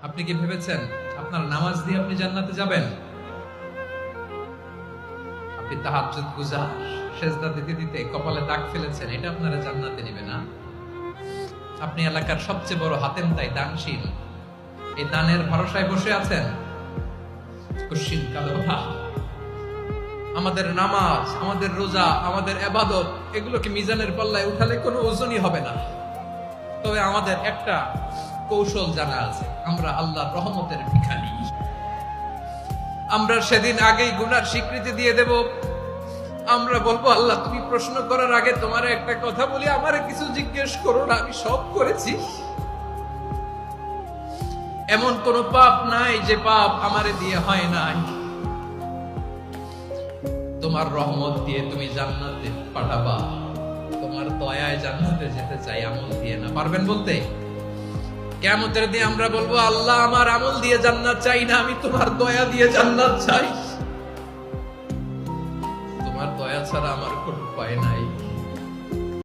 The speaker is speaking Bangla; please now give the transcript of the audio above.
আপনি কি ভেবেছেন আপনার নামাজ দিয়ে আপনি জান্নাতে যাবেন? আপনি তাহাজ্জুদ গুজার, সেজদা দিতে দিতে কপালে দাগ ফেলেছেন, এটা আপনারা জান্নাতে নেবে না? আপনি এলাকার সবচেয়ে বড় হাতেম তাই দানশীল, এই দানের ভরসায় বসে আছেন। কুশ্চিন কালো ভাব। আমাদের নামাজ, আমাদের রোজা, আমাদের ইবাদত, এগুলোকে মিজানের পাল্লায় উঠালে কোনো ওজনই হবে না। তবে আমাদের একটা কৌশল জানা আছে, আমরা আল্লাহর রহমতের ভিখারি। আমরা সেদিন আগেই গুনার স্বীকৃতি দিয়ে দেব। আমরা বলবো, আল্লাহ তুমি প্রশ্ন করার আগে তোমার একটা কথা বলি, আমারে কিছু জিজ্ঞেস করো না, আমি সব করেছি। এমন কোন পাপ নাই যে পাপ আমারে দিয়ে হয় নাই। তোমার রহমত দিয়ে তুমি জান্নাতে পাঠাবা, তোমার দয়ায় জান্নাতে যেতে চাই, আমল দিয়ে না। পারবেন বলতে? কিয়ামতের দিন আমরা বলবো, আল্লাহ আমার আমল দিয়ে জান্নাত চাই না, আমি তোমার দয়া দিয়ে জান্নাত চাই। তোমার দয়া ছাড়া আমার কোনো উপায় নাই।